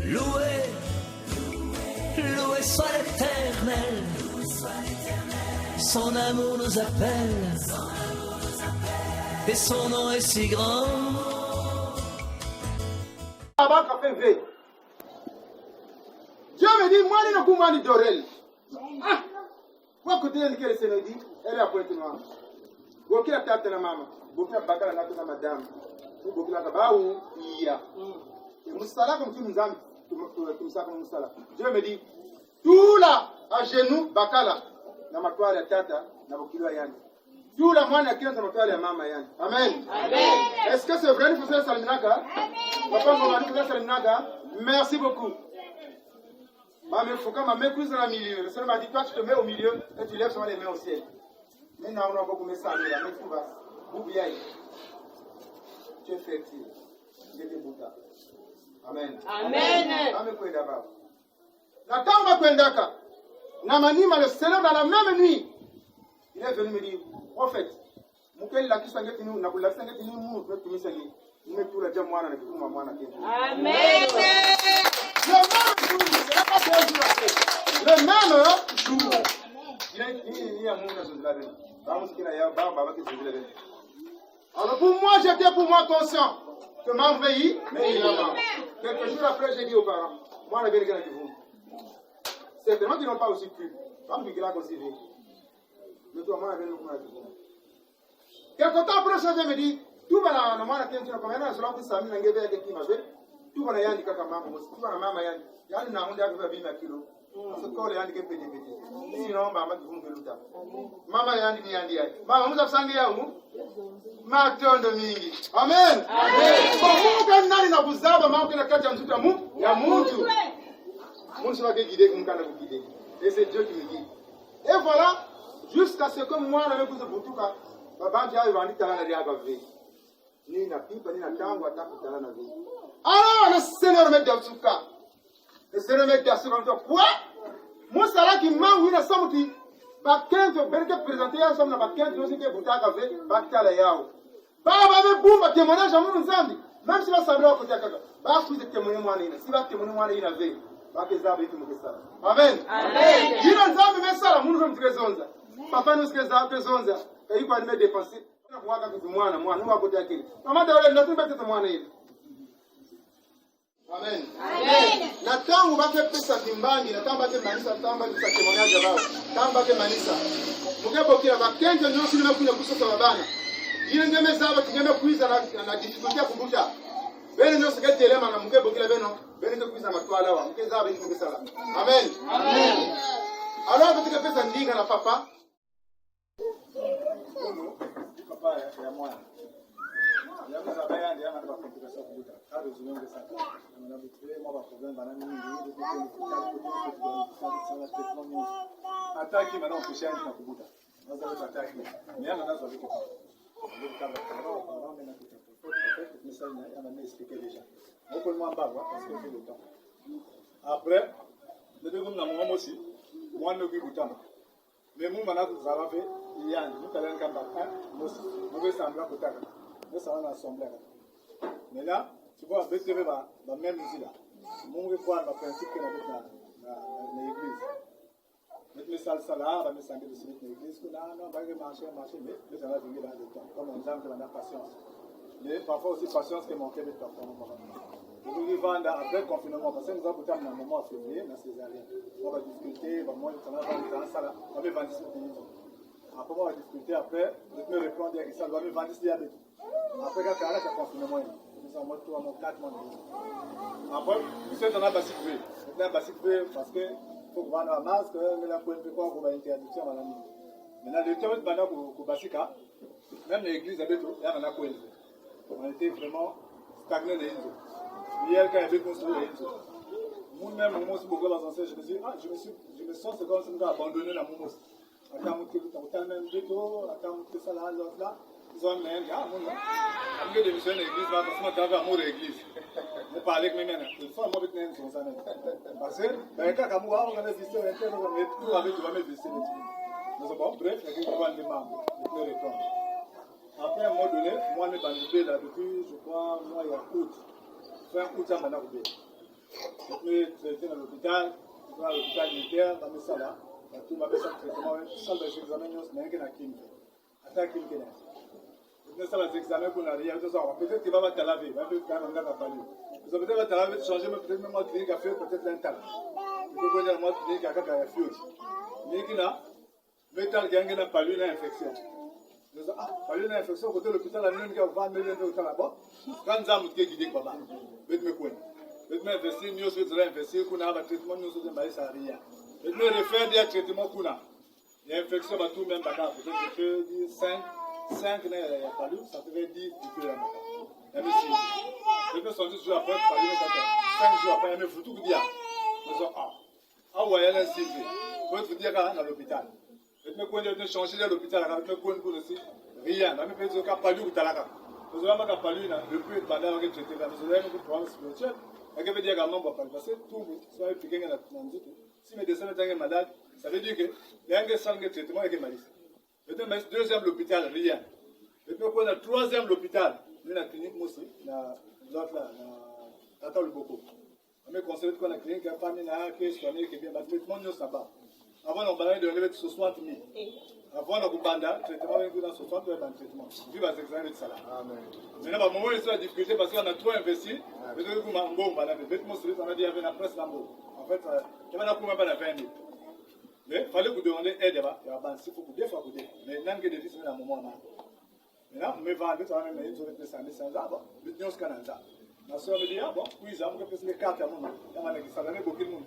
Loué, loué soit l'Éternel. Son amour nous appelle. Et son nom est si grand. Dieu me dit, moi, je ne peux pas dire d'orel. Ah, quoi que tu aies dit, elle est à pointe noire. Beaucoup de tête de la maman, beaucoup de bagarre à la madame, beaucoup de baou, il y a. Moussala comme tu nous as, comme ça comme Moussala. Dieu me dit, tout là, à genoux, bakala, na matwale ya tata, na bokilo yani. Tout la mwana kile na matwale ya mama yani. Amen. Amen. Est-ce que c'est vrai, nous faisons Salinaka? Papa, maman, nous faisons Salinaka? Merci beaucoup. Maman, il faut que ma main plus dans le milieu. Le Seigneur m'a dit, toi, tu te mets au milieu et tu lèves seulement les mains au ciel. Maintenant, on a beaucoup de ça, la main tout va. Boubiaï. Tu es fertile. Tu es débutant. Amen. Amen. Amen. Amen. La temps va kwendaka. Namanima, le Seigneur, dans la même nuit, il est venu me dire, prophète, Moukel la qui s'engage nous, n'a pas la s'engage nous, nous peut tout miser. Nous mettons tout le diable moi, nous mettons moi, Amen. Le même jour, il y a mon alors pour moi, j'étais pour moi conscient que mon pays, mais il a marre. Quelques jours après, j'ai dit aux parents, moi, la vérité, c'est vous. Certainement qu'ils n'ont pas aussi cru. Comme qui l'a aussi vu. Mais toi, moi, la vérité, quelque temps après, je me dis, tout va là, moi, la question, comme il y a un seul qui s'amène à Guébé qui m'a fait, tout va là, il y a un kaka maman, tout va là, maman, il y a un naon qui a kilo. Parce que quand il y a un qui peut débuter. Sinon, maman, tu vas me faire maman, il y a un qui a dit, maman, vous avez sangé à vous? Matondo mingi. Amen. Amen. Kwa nani na kuzaba mambo na kati ya mtoto ya mtu. Mungu va guider comme kana guider. Et c'est Dieu qui me guide. Et voilà, jusqu'à ce que moi na mekuza butuka, baba ndio vandi talana ya bave. Ni na pipa ni na tango atakutana na vile. Alors le Seigneur me dit tuka. Le Seigneur me dit sur toi quoi? Musa la ki mangu ina samuti. Bakento berke présenter ensemble na bakento nous qui butaka ve bakala yao. Baba me bumba témoignage à mon nzambi. Même si va savoir côté kaka. Ba ku de témoigner moi nina. Si va témoigner moi nina ve. Ba ke zabe ki mukesa. Amen. Amen. Jina nzambi mesala mungu mtrezonza. Papa nous que zabe zonza. Kai kwa nime dépenser. Na kuwaka kwa mwana mwana wa côté yake. Mama dawale ndio tumbe mwana hivi. Amen. Amen. Na tangu bake pesa kimbangi na tangu bake manisa tangu bake témoignage bao. Tangu bake manisa. Mukebokira bakenje nyosi nimekuja kusosa babana. Ile ngeme zaba tungeme kuiza na difficulty kubuta. Bene nyosi ketelema na mukebokira beno. Bene kuiza matwala wa. Mukezaba ni mukesala. Amen. Amen. Alors katika pesa ndinga na papa. Papa ya mwana. Ya mzaba ya ndio ana complication kubuta. Kado zunonge sana. On a trouvé moi problème dans la minute de attaque maintenant on peut na kubuta. Nazo attaque. Niana nazo avec quoi? Le cadre parlant maintenant tout mais ça il m'a expliqué déjà. On peut moi bas parce que c'est le temps. Après le deuxième na moi aussi moi ne puis buta. Mais moi maintenant ça va faire il y a nous talent comme ça. Moi je sembler buta. Mais ça va assembler. Mais là tu vois, BTV va même ici là. Mon revoir va principe que dans l'église. Mettre mes salles là, va me sentir de suite dans l'église. Non, on va marcher, mais ça va venir dans le temps. Comme on dit, on a patience. Mais parfois aussi patience qui manquait de parfois. Nous vivons après le confinement, parce que nous avons un moment à février, dans ces années. On va discuter, on va vendre ça là, on va vendre ça. Après, on va discuter, après, je vais répondre à ça, on va vendre ça. Après, quand on a le confinement, nous avons 4 mois. Après, nous sommes dans la basique V. Dans la basique V, parce que faut prendre un masque, mais la pointe de quoi pour l'interdiction à la nuit. Maintenant, le temps de pour basique, même l'église, il y a un point. On était vraiment stagnés les îles. Hier, quand il y avait construit les îles, moi-même, au moment où beaucoup d'anciens, je me sens comme si nous avons abandonné la moumous. Attends, on même béto, attends, on ça là, l'autre là. Ils ont même dit, on a démissionné l'église, parce que je suis l'église. Je parle avec mes mères. Il faut que je me ça. Parce que, quand on a un système interne, on va tout avec tout, on va mettre des systèmes. Nous avons bref, il y a des membres, les répondre. Après, à un moment donné, moi, je suis dans le là depuis, je crois, moi, il y a août. Fin août, ça m'a peux traiter dans l'hôpital, dans l'hôpital militaire, dans ça là, tout m'a fait ça traitement, salle des examens, mais qu'il y a qui me fait. Attaque qui me fait. Maintenant, ça les examens qu'on a rien, peut-être qu'il va te laver, va peut-être quand même un parler. Peut-être va te laver, changer, peut-être même moi clinique à faire, peut-être un talent. Peut-être que moi clinique à faire un fiole. Mais qu'il a, métal gang n'a pas eu une infection. Pas eu une infection, côté l'hôpital, la même qui a 20 millions de là-bas. Quand ça m'a guidé, papa, peut-être me couper. Peut-être m'investir, nous sommes investir, qu'on a un traitement, nous sommes dans ça rien. Peut-être me refaire des traitements qu'on a. Il y a infection, tout même bacard. Peut-être que je peux 5 n'a pas lu, ça fait 10 du peu la bacard. Peut-être 110 jours après, 5 jours après, il me faut tout dire. Nous sommes ouais, elle est ciblée. Peut-être vous dire à l'hôpital. Peut-être qu'on a changé de l'hôpital, peut-être qu'on a aussi rien. Peut-être qu'on a pas lu ou talaka. Nous avons pas lu, le plus pendant que traité, nous avons un programme spirituel. Je veux dire également, parce que tout le monde, si mes dessins sont malades, ça veut dire que il y a un traitement qui est malade. Peut-être deuxième l'hôpital, rien. Peut-être qu'on a troisième l'hôpital, nous avons la clinique aussi, l'autre là, Tata Luboko. On me conseille qu'on a la clinique, qui est soignée, qui est bien, mais tout le monde nous s'abat. Avant, on parlait de lever 60 000. Avant, on a un traitement, on a 60 000 dans le traitement. Vive à l'examen de ça. Maintenant, au moment où il y a la difficulté, parce qu'on a trop investi, peut-être que on a des vêtements, on a dit qu'il y avait la presse là-bas. En fait, il y avait la 20 000. Mais il fallait vous demander aide, il y a il faut des fois coûter. Mais même que des fils, à un moment là. Maintenant, on me vend, on a même une 500 arbres, le Dieu Canada. Ma soeur me dit, ah bon, oui, j'ai un peu les cartes à mon nom. Il y a qui s'en beaucoup de monde.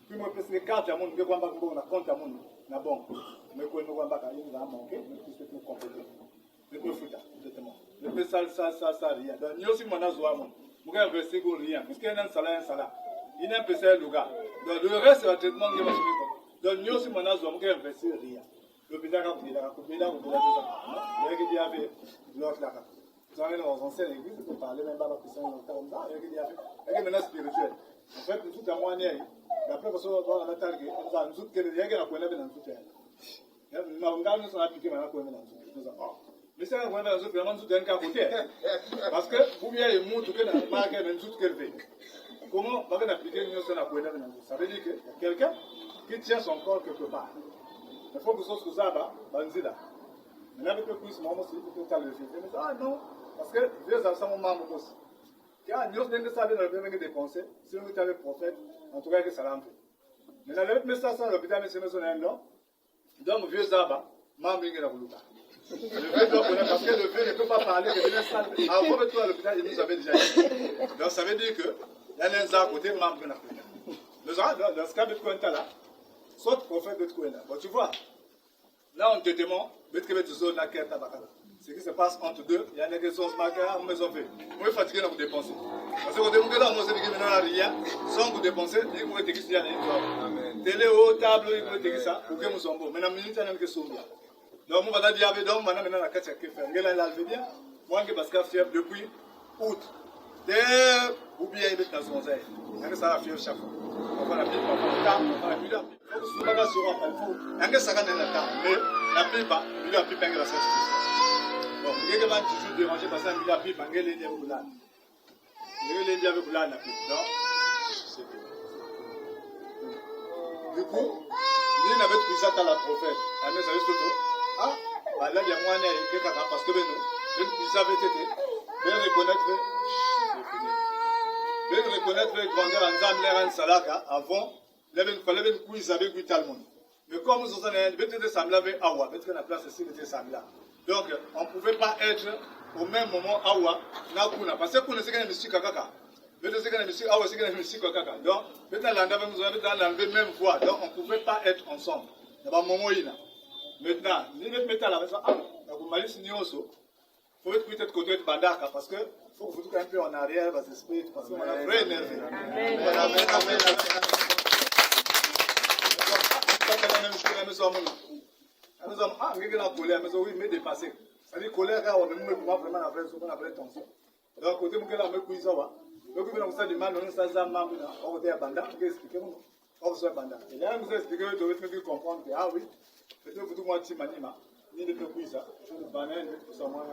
Puis moi, je les cartes à mon nom, je ne sais pas si on a compte à mon nom. Bon, mais quand on va pas, il va manquer, mais tout ce que nous compléter. Le peu fouta, exactement. Le peu ça, rien. Donc, nous aussi, mon azoua, mon gars, investir pour rien. Puisqu'il y a un salaire, il y a un peu ça, le gars. Donc, le reste, c'est un traitement qui va se faire. Donc, nous aussi, mon azoua, mon gars, investir rien. L'hôpital a coupé là, il y a qui dit avec l'autre là. Vous avez dans l'ancienne église, vous parlez même pas de la puissance comme ça, il y a qui dit avec. Il y a maintenant spirituel. En fait, tout à moi, d'après parce qu'on a targué, on a nous que les gens qui ont connu dans tout ça. Nous avons nous appliqué maintenant qu'on est dans tout. Mais c'est un point dans tout vraiment tout un cas côté. Parce que vous bien et moi tout que dans marque dans tout qu'elle fait. Comment on va appliquer nous ça dans tout. Ça veut dire que quelqu'un qui tient son corps quelque part. Il faut que ce soit ça là, banzida. Maintenant avec le plus moi aussi il faut que le faire. Mais ah non parce que Dieu a ça mon membre aussi. Car nous n'avons pas dans le même des conseils, si nous avons prophète, en tout cas que ça l'a fait. Mais dans le message à l'hôpital, mais c'est un nom. Donc, vieux Zaba, membre de la Roulouka. Le vieux doit connaître parce que le vieux ne peut pas parler de l'hôpital. Avant de tout à l'hôpital, il nous avait déjà dit. Donc, ça veut dire que il y a un Zaba à côté, membre de la Roulouka. Dans ce cas de Kouenta là, soit prophète de Kouenta. Bon, tu vois, là, on te demande, mais tu veux te zoner la quête tabakala. Ce qui se passe entre deux, il y a des questions marquées, on me fait. On est fatigué dans vous dépenser. Parce que vous demandez là, on se dit que maintenant, rien, sans vous dépenser, il faut que vous ayez télé haut, table, il faut que ça, pour que vous soyez bon. Maintenant, minute, il y a une question. Donc, on va dire, donc, maintenant, la carte, c'est fait. Il y a l'alvédien, moi, je suis fier depuis août. Dès ou bien il est dans son zèle. Il y a ça la fièvre chaque fois. On va la pipe, on va la table, on va la pipe. Il faut que ce soit là sur un peu. Il y a ça dans la table, mais la pipe, il y a la pipe, il y a la bon, il y a des toujours dérangé parce qu'il y a la pipe, il y a les liens boulans. Il y a les liens avec boulans, la pipe. Donc, c'est tout. Du coup, il y avait tout ça à la prophète. Ah, mais ça veut surtout. Ah, là, il y a moins de quelqu'un parce que nous, ils avaient été. Bien reconnaître les grandeurs en Zambia et Salaka avant, il fallait que ils avaient vu tout le monde. Mais comme nous sommes en Samla avec Awa, mettre la place ici de Samla. Donc, on ne pouvait pas être au même moment Awa, Nakuna. Parce que nous sommes en musique à Kaka. Nous sommes en musique Awa, c'est en musique à Kaka. Donc, maintenant, nous avons dans la même voie. Donc, on ne pouvait pas être ensemble. Il y a un moment où maintenant, nous mettons à la maison, nous malice Nyoso. Il faut être peut-être côté de Bandaka parce que il faut que vous un peu en arrière parce qu'on a vrai énervé. Amen. Nous avons la colère, mais oui, mais dépassé. C'est-à-dire colère, on ne peut pas vraiment la vraie tension. Donc, côté de la même cuisine, donc nous avons dit mal, nous avons on était à Banda, on expliquer on se Banda. Et là, nous expliquer, vous devez comprendre que, ah oui, peut-être vous devez être manima, ni de cuisine, je ne banais, tout ça, moi.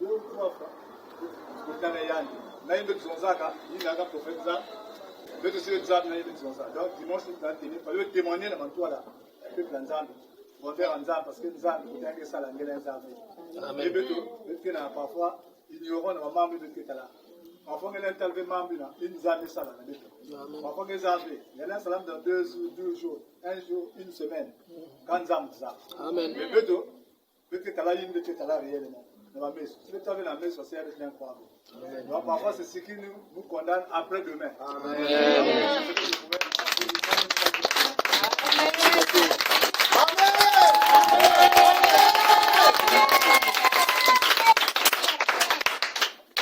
2 ou 3 fois. Pour Tanayani. Là, il me dit Zonzaka, il n'a pas prophète ça. Donc dimanche, il fallait témoigner dans toi là. Le peuple Nzambe. On fait Nzambe parce que Nzambe, il y a ça là, il y a Nzambe. Et parfois, ils ignorent nos membres de Kétala. Parfois, il y a un tel membre là, il nous a mis ça là. Parfois, il y a un salam dans 2 jours, 1 jour, 1 semaine. Quand Nzambe ça. Amen. Mais peut-être, Kétala, il y a une Kétala réellement. Si tu avais la main sur c'est incroyable. Donc parfois c'est ce qui nous condamne après demain. Amen.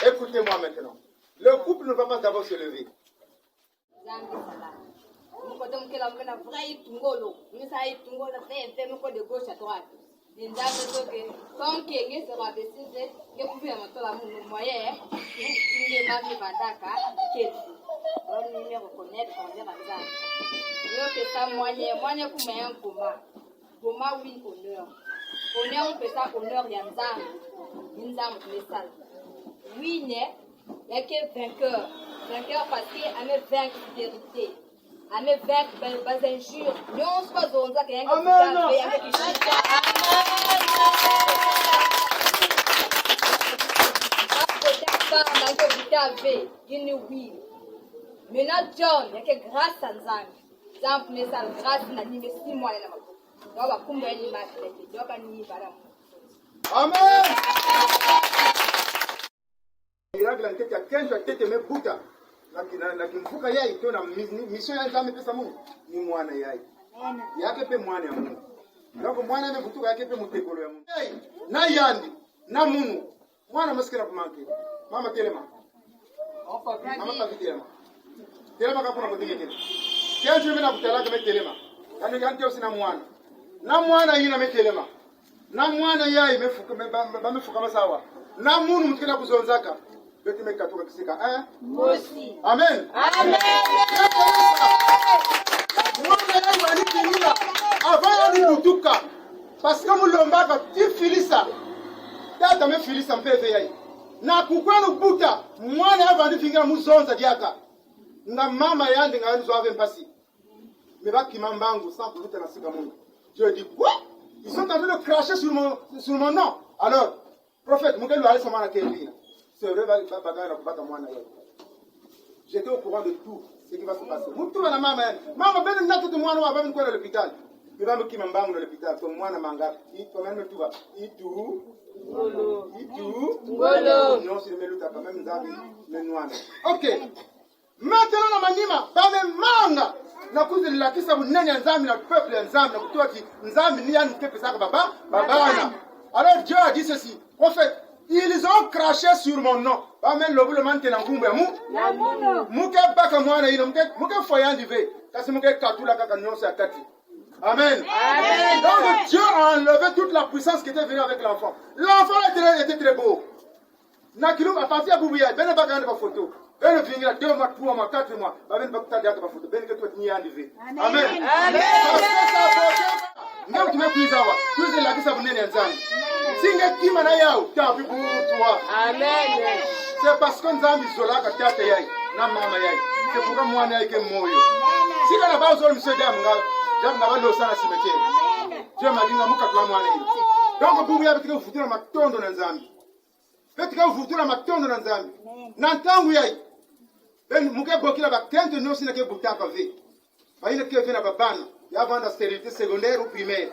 Écoutez-moi maintenant. Le couple ne va pas d'abord se lever. Comme Kenya sera décidé que vous pouvez monter la moyen, il est mal mis Bandaka, qui est on me reconnaître, on est là. Je fais ça moyen pour un coma. Coma, oui, honneur. Honneur, on fait ça honneur, il y a un zame, les salles. Oui, il y a que vainqueur. Vainqueur parce qu'il y a un vaincre vérité. À me vaincre par les injures. Nous, on se passe dans un cas. Amen. Maintenant, John, il y a que grâce à Nzambe. Nzambe, mais ça, grâce à Nzambe, 6 mois. Donc, on va combien de matchs. Donc, on y va. Amen. Il y a quelqu'un qui a été aimé Bouddha. Nakimfuka yai to na mission ya Nzambe pesa Mungu ni mwana yai. Yake pe mwana ya Mungu. Donc mwana ne kutuka yake pe mutekolo ya Mungu. Na yandi na Mungu. Mwana masikira kumanke. Mama telema. Mama pakitelema. Telema kapona kutingekele. Kenzo mena kutalaka metelema. Kandi kanti osina mwana. Na mwana yina metelema. Na mwana yai mefuka mefuka masawa. Na Mungu mtikila kuzonzaka. Beti mekatoka kisika Mosi. Amen. Amen. Mwana yangu alikilia avant de kutuka parce que mulombaka tifilisa tata mefilisa mpeve yai na kukwenu buta mwana avant fingira muzonza diaka na mama yandi ngalizo ave mpasi mebaki mambangu sans kuvuta na sika Mungu. Je dis quoi? Ils sont en train de cracher sur mon nom. Alors prophète mukelu alisa mwana kelina. J'étais au courant de tout ce qui va se passer. Maman, ben natu de moi va venir à l'hôpital. Il va me qui m'embang à l'hôpital comme moi na manga. Il quand même tout va. Il tout. Golo. Non, c'est le luta quand même Nzambe le noir. OK. Maintenant na manima ba me manga. Na kuzi la kisa bunene Nzambe na peuple Nzambe na kutoa ki Nzambe ni yani kepe saka baba babana. Alors Dieu a dit ceci. Prophète, ils ont craché sur mon nom. Amen. Le manque na ngumba mu. Muke baka mwana ino muke foyandi ve. Kasi muke katula kaka nyonso akati. Amen. Amen. Donc Dieu a enlevé toute la puissance qui était venue avec l'enfant. L'enfant était très beau. Nakilum a parti à Boubouya. Ben baka ande ba photo. Ben vingira 2 mois, 3 mois, 4 mois. Ben baka ande ba photo. Ben que toi ni andi ve. Amen. Amen. Ndio tumekuizawa. Tuze la kisa bunene Nzambe. Singa kima na yao tapi pour toi. Amen. C'est parce que Nzambe isola ka tata yai na mama yai. C'est pourquoi moi na yake moyo. Sika na bazo monsieur dam nga balo sana cimetière. Dieu m'a dit nga muka kwa mwana hiyo. Donc bubu ya bitika ufutura matondo na Nzambe. Bitika ufutura matondo na Nzambe. Na ntangu yai. Ben muke bokila ba kente no sina ke butaka ve. Ba ina ke vena babana. Ya vanda stérilité secondaire ou primaire.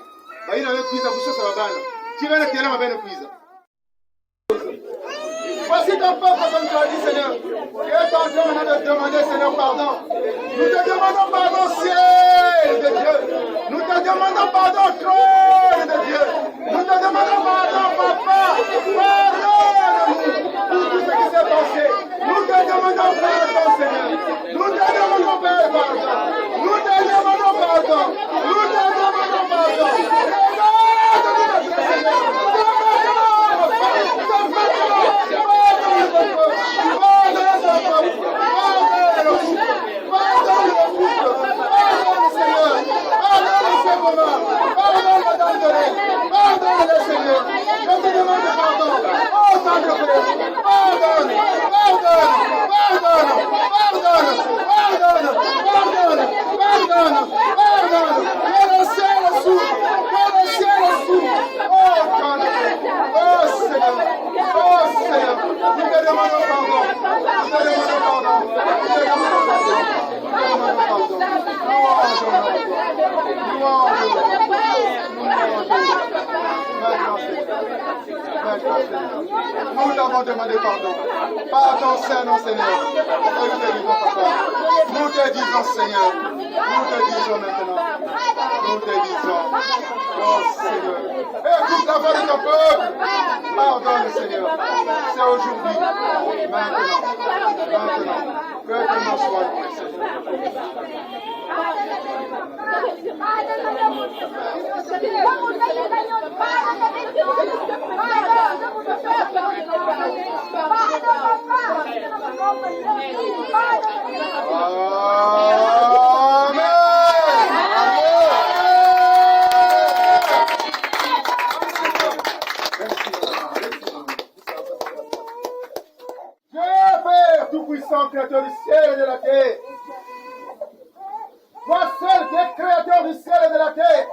Ba ina we kuiza kusosa babana. Tu vas le terrain avec le quiz. Voici ton peuple comme tu as dit, Seigneur. Et ton Dieu m'a demandé, Seigneur, pardon. Nous te demandons pardon, ciel de Dieu. Nous te demandons pardon, trône de Dieu. Nous te demandons pardon, papa. Pardonne-nous pour tout ce qui s'est passé. Nous te demandons pardon, Seigneur. Nous te demandons pardon. Nous te demandons pardon. Nous te demandons pardon. Pardonne. Nous t'avons demandé pardon. Pardon, Seigneur, Seigneur. Et nous te disons, papa. Nous te disons, Seigneur. Nous te disons maintenant. Nous te disons, oh Seigneur. Écoute la voix de ton peuple. Pardonne, Seigneur. C'est aujourd'hui. Maintenant. Que ton nom soit loué, Seigneur. Dieu Père Tout-Puissant, Créateur du ciel et de la terre, toi seul qui es créateur du ciel et de la terre,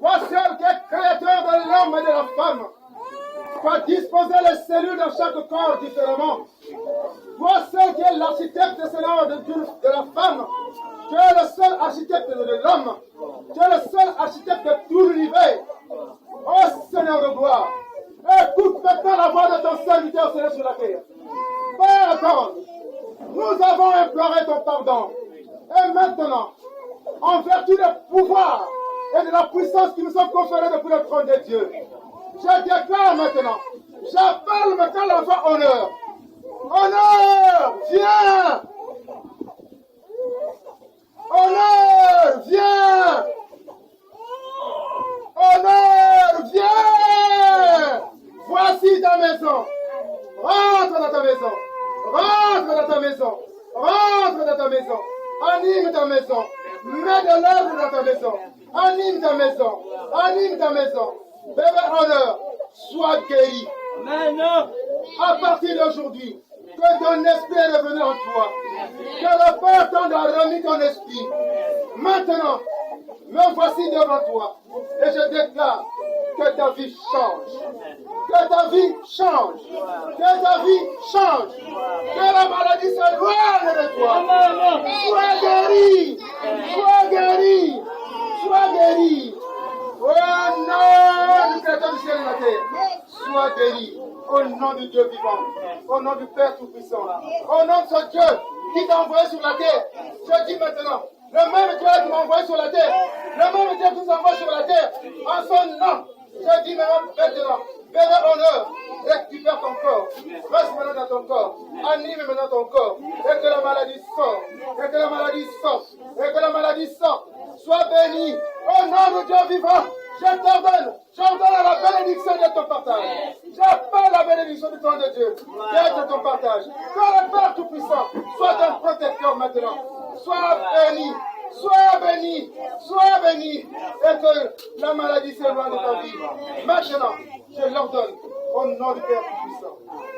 toi seul qui es créateur de l'homme et de la femme, tu as disposé les cellules dans chaque corps différemment. Toi seul qui es l'architecte, Seigneur, de la femme, tu es le seul architecte de l'homme, tu es le seul architecte de tout l'univers. Oh Seigneur de gloire, écoute maintenant la voix de ton serviteur, Seigneur, sur la terre. Père, nous avons imploré ton pardon. Et maintenant, en vertu des pouvoirs et de la puissance qui nous sont conférés depuis le trône de Dieu, je déclare maintenant, j'appelle maintenant l'enfant Honneur. Honneur, viens! Honneur, viens! Honneur, viens! Voici ta maison. Rentre dans ta maison. Rentre dans ta maison. Rentre dans ta maison. Anime ta maison. Mets de l'œuvre dans ta maison. Anime ta maison. Anime ta maison. Bébé Honneur, sois guéri. À partir d'aujourd'hui, que ton esprit est revenu en toi. Que le Père t'en a remis ton esprit. Maintenant, me voici devant toi. Et je déclare que ta vie change. Que ta vie change. Que ta vie change. Que la maladie s'éloigne de toi. Sois guéri. Sois guéri. Sois guéri. Au nom du Créateur du ciel et de la terre. Sois guéri. Au nom du Dieu vivant. Au nom du Père Tout-Puissant. Au nom de ce Dieu qui t'a envoyé sur la terre. Je dis maintenant, le même Dieu qui m'a envoyé sur la terre, le même Dieu qui nous envoie sur la terre, en son nom, je dis maintenant, bébé Honneur, récupère ton corps, reste maintenant dans ton corps, anime maintenant ton corps, et que la maladie sorte, et que la maladie sorte, et que la maladie sorte. Sois béni, au nom de Dieu vivant, j'ordonne à la bénédiction de ton partage. J'appelle la bénédiction du trône de Dieu, d'être ton partage. Que le Père Tout-Puissant soit un protecteur maintenant. Sois béni, sois béni, sois béni, et que la maladie s'éloigne de ta vie. Maintenant, je l'ordonne au nom du Père Tout-Puissant.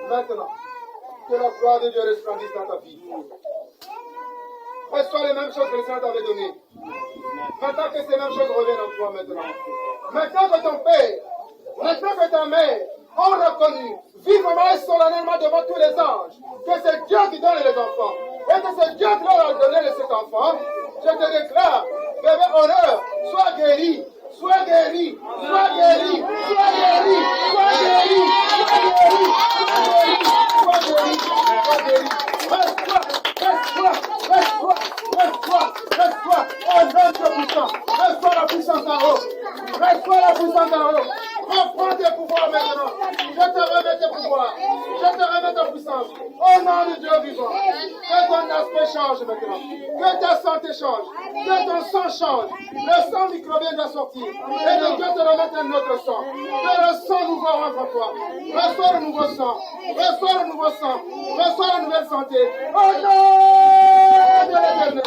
Maintenant, que la gloire de Dieu resplendisse dans ta vie. Reçois les mêmes choses que le Seigneur t'avait données. Maintenant que ces mêmes choses reviennent en toi maintenant. Maintenant que ton père, maintenant que ta mère ont reconnu vivement et solennellement devant tous les anges que c'est Dieu qui donne les enfants et que c'est Dieu qui leur a donné cet enfant, je te déclare, bébé Honneur, sois guéri, sois guéri, sois guéri, sois guéri, sois guéri, sois guéri, sois guéri, sois guéri, reste-toi, reste-toi, reste-toi, reste-toi, reste-toi, oh nom de puissant, reste-toi la puissance en haut, reste-toi la puissance en haut, reprends tes pouvoirs maintenant, je te remets tes pouvoirs, je te remets ta puissance, au nom de Dieu vivant, que ton aspect change maintenant, que ta santé change, que ton sang change, le sang microbien doit sortir, et que Dieu te remette un autre sang, que le sang nouveau rentre en toi, reçois le nouveau sang, reçois le nouveau sang, reçois la nouvelle santé, au nom de l'Éternel.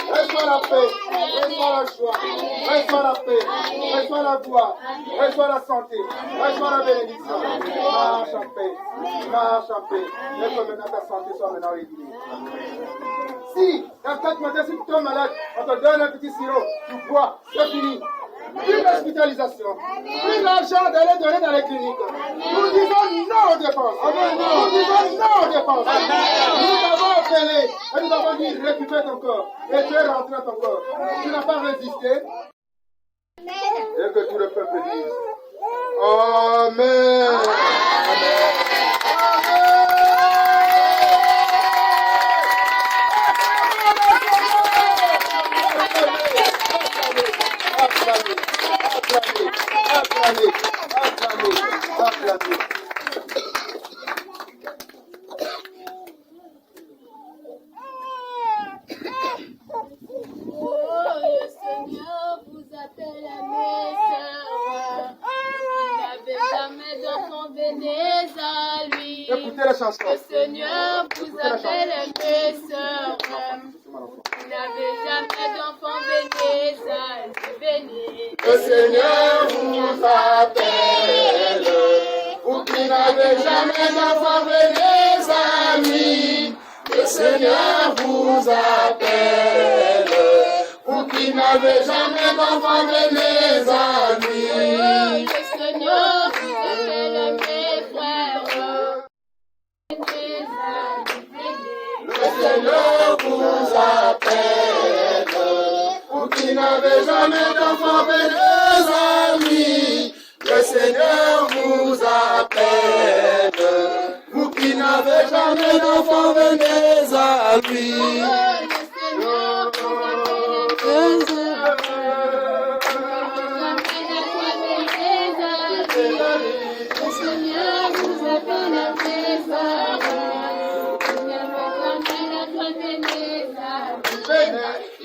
Reçois la paix, reçois la joie, reçois la paix, reçois la gloire, reçois la santé, reçois la bénédiction. Marche en paix, marche en paix. Laisse maintenant ta santé soit maintenant régulière. Si, dans 4 matins, si tu tombes malade, on te donne un petit sirop, tu bois, c'est fini. Plus d'hospitalisation, plus d'argent d'aller donner dans les cliniques. Nous disons non aux dépenses. Nous disons non aux dépenses. Nous avons appelé et nous avons dit récupère ton corps. Et tu es rentré dans ton corps. Tu n'as pas résisté. Et que tout le peuple dise Amen. Écoutez la chanson. Le Seigneur vous appelle mes sœurs. Vous n'avez jamais d'enfants, venez à lui, Le Seigneur vous appelle. Vous qui n'avez jamais d'enfants, venez à lui. Le Seigneur vous appelle. Vous qui n'avez jamais d'enfants, venez à lui. Le Seigneur vous appelle mes frères. Le Seigneur vous appelle. Vous qui n'avez jamais d'enfants, venez à lui. Le Seigneur vous appelle. Vous qui n'avez jamais d'enfants, venez à lui.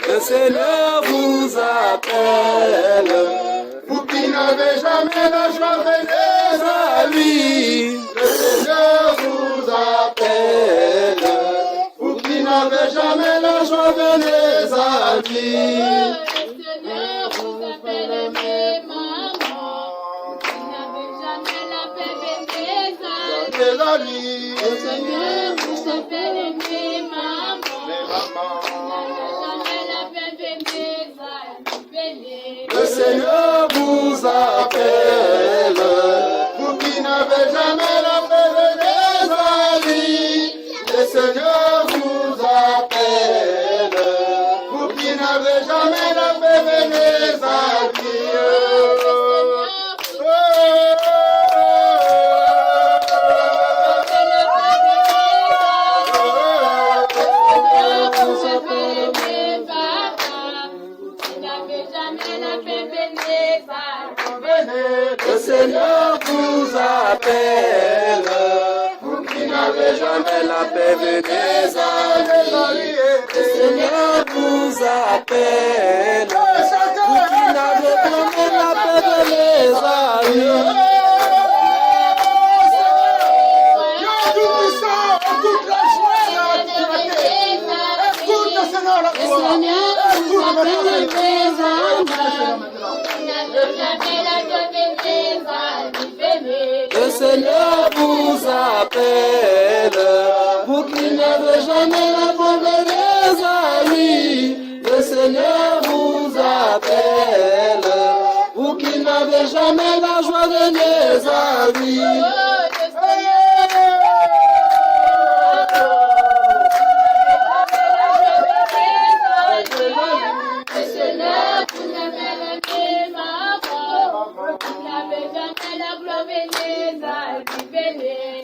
Le Seigneur vous appelle. Vous qui n'avez jamais de joie, venez à lui. Le Seigneur vous appelle. Vous qui n'avez jamais de joie, venez à lui. Le Seigneur vous appelle mes mamans. Vous n'avez jamais la paix, venez à lui. Le Seigneur vous appelle mes mamans. Le Seigneur vous appelle. Vous qui n'avez jamais la paix, venez à lui. Le Seigneur vous appelle. Vous qui n'avez jamais la paix, venez à lui. Le Seigneur vous appelle. Vous qui n'avez jamais la paix, venez à lui. Le Seigneur vous appelle. Vous qui n'avez jamais la paix, venez à lui. Dieu Tout-Puissant, toute la joie, écoute le Seigneur la gloire. Le Seigneur vous appelle. Vous qui n'avez jamais la paix, venez à lui. Le Seigneur vous appelle. Vous qui n'avez jamais la joie, venez à lui.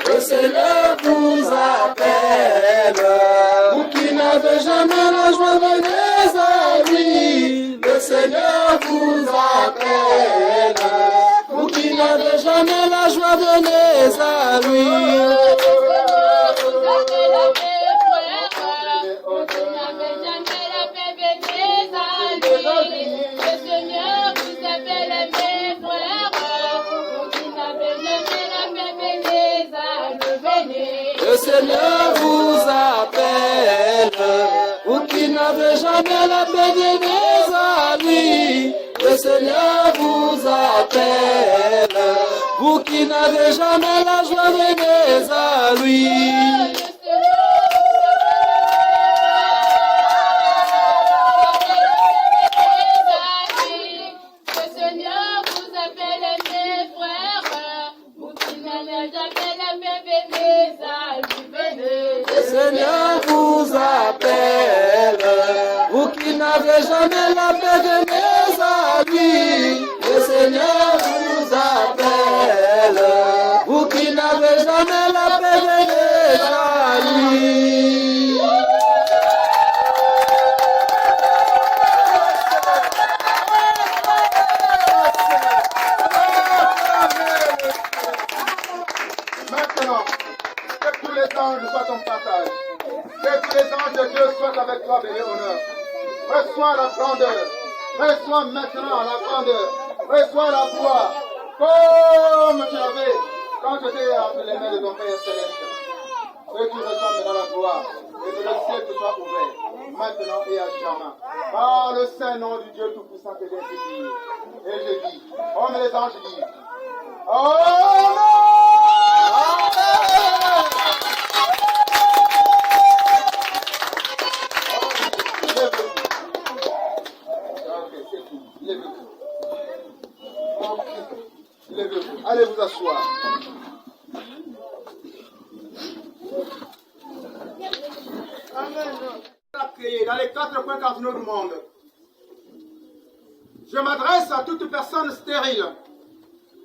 Le Seigneur vous appelle. Vous qui n'avez jamais la joie, venez à lui. Le Seigneur vous appelle. Vous qui n'avez jamais la joie, venez à lui. Le Seigneur vous appelle. Vous qui n'avez jamais la paix, venez à lui. Le Seigneur vous appelle. Vous qui n'avez jamais la joie, venez à lui. Le Seigneur vous appelle. Vous qui n'avez jamais la paix, venez à lui. Seigneur vous appelle. Vous qui n'avez jamais la paix, venez à lui. Maintenant, que tous les anges soient ton partage. Que tous les anges de Dieu soient avec toi, béni honneur. Reçois la grandeur. Reçois maintenant la grandeur. Reçois la gloire. Comme tu l'avais quand tu étais entre les mains de ton Père Céleste. Que tu reçois maintenant la gloire. Et que le ciel te soit ouvert. Maintenant et à jamais. Par le saint nom du Dieu Tout-Puissant que j'ai supplié. Et je dis, comme les anges disent, Amen. Allez vous asseoir. Dans les 4 points cardinaux du monde, je m'adresse à toute personne stérile,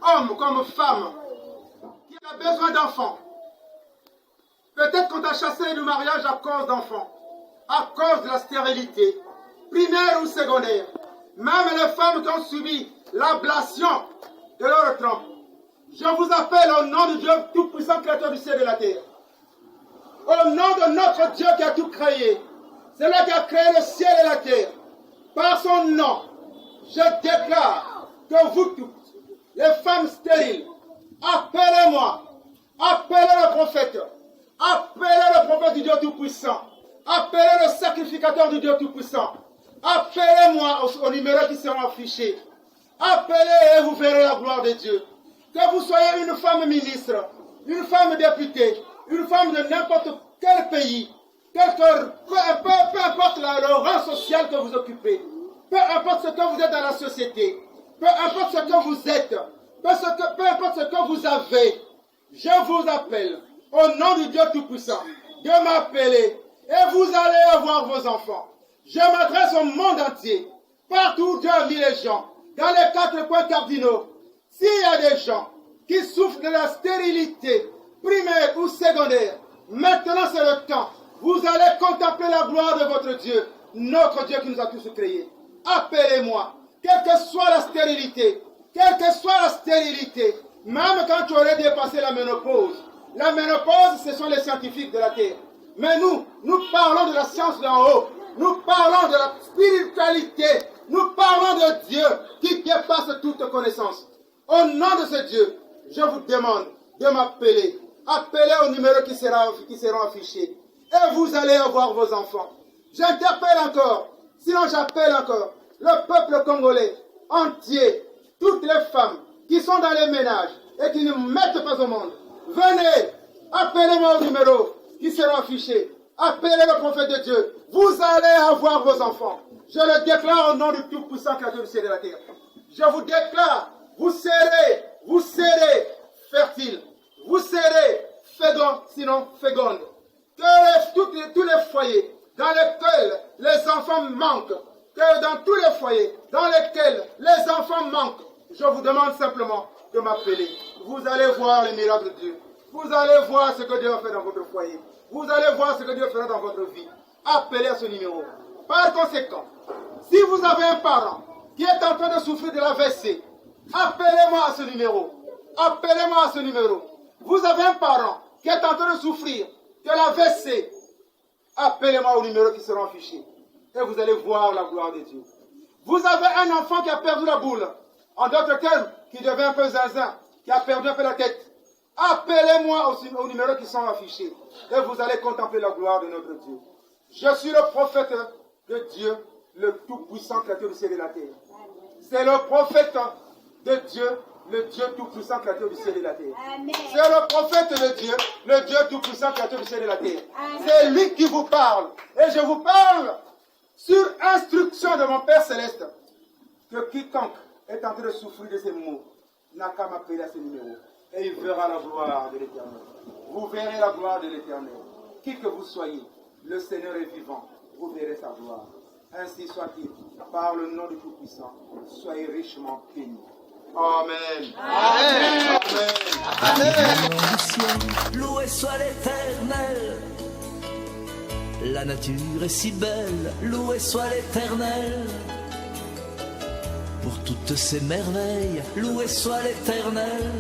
homme comme femme, qui a besoin d'enfants. Peut-être qu'on t'a chassé du mariage à cause d'enfants, à cause de la stérilité, primaire ou secondaire. Même les femmes qui ont subi l'ablation de leur trompe. Je vous appelle au nom du Dieu Tout-Puissant, Créateur du ciel et de la terre. Au nom de notre Dieu qui a tout créé. C'est lui qui a créé le ciel et la terre. Par son nom, je déclare que vous toutes, les femmes stériles, appelez-moi. Appelez le prophète. Appelez le prophète du Dieu Tout-Puissant. Appelez le sacrificateur du Dieu Tout-Puissant. Appelez-moi au numéro qui seront affichés. Appelez et vous verrez la gloire de Dieu. Que vous soyez une femme ministre, une femme députée, une femme de n'importe quel pays, peu importe le rang social que vous occupez, peu importe ce que vous êtes dans la société, peu importe ce que vous êtes, peu importe ce que vous avez, je vous appelle au nom du Dieu Tout-Puissant de m'appeler et vous allez avoir vos enfants. Je m'adresse au monde entier, partout où Dieu a mis les gens, dans les 4 points cardinaux. S'il y a des gens qui souffrent de la stérilité, primaire ou secondaire, maintenant c'est le temps. Vous allez contempler la gloire de votre Dieu, notre Dieu qui nous a tous créés. Appelez-moi, quelle que soit la stérilité, même quand tu aurais dépassé la ménopause. La ménopause, ce sont les scientifiques de la terre. Mais nous parlons de la science d'en haut. Nous parlons de la spiritualité. Nous parlons de Dieu qui dépasse toute connaissance. Au nom de ce Dieu, je vous demande de m'appeler. Appelez au numéro qui seront affichés. Et vous allez avoir vos enfants. J'interpelle encore, sinon j'appelle encore, le peuple congolais entier, toutes les femmes qui sont dans les ménages et qui ne mettent pas au monde. Venez, appelez-moi au numéro qui seront affichés. Appelez le prophète de Dieu. Vous allez avoir vos enfants. Je le déclare au nom du Tout-Puissant Créateur du ciel et de la terre. Je vous déclare, vous serez fertiles. Vous serez fécondes, sinon fécondes. Que tous les foyers dans lesquels les enfants manquent, que dans tous les foyers dans lesquels les enfants manquent, je vous demande simplement de m'appeler. Vous allez voir les miracles de Dieu. Vous allez voir ce que Dieu a fait dans votre foyer. Vous allez voir ce que Dieu fera dans votre vie. Appelez à ce numéro. Par conséquent, si vous avez un parent qui est en train de souffrir de l'AVC, appelez-moi à ce numéro. Appelez-moi à ce numéro. Vous avez un parent qui est en train de souffrir de l'AVC, appelez-moi au numéro qui sera affiché. Et vous allez voir la gloire de Dieu. Vous avez un enfant qui a perdu la boule. En d'autres termes, qui devient un peu zinzin, qui a perdu un peu la tête. Appelez-moi au numéro qui sont affichés. Et vous allez contempler la gloire de notre Dieu. Je suis le prophète de Dieu, le Tout-Puissant Créateur du ciel et de la terre. C'est le prophète de Dieu, le Dieu Tout-Puissant Créateur du ciel et de la terre. C'est le prophète de Dieu, le Dieu Tout-Puissant Créateur du ciel et de la terre. C'est lui qui vous parle. Et je vous parle sur instruction de mon Père Céleste, que quiconque est en train de souffrir de ces maux n'a qu'à m'appeler à ce numéro. Et il verra la gloire de l'Éternel. Vous verrez la gloire de l'Éternel. Qui que vous soyez, le Seigneur est vivant. Vous verrez sa gloire. Ainsi soit-il. Par le nom du Tout-Puissant, soyez richement bénis. Amen. Amen. Amen. Amen. Loué soit l'Éternel. La nature est si belle, loué soit l'Éternel. Pour toutes ces merveilles, loué soit l'Éternel.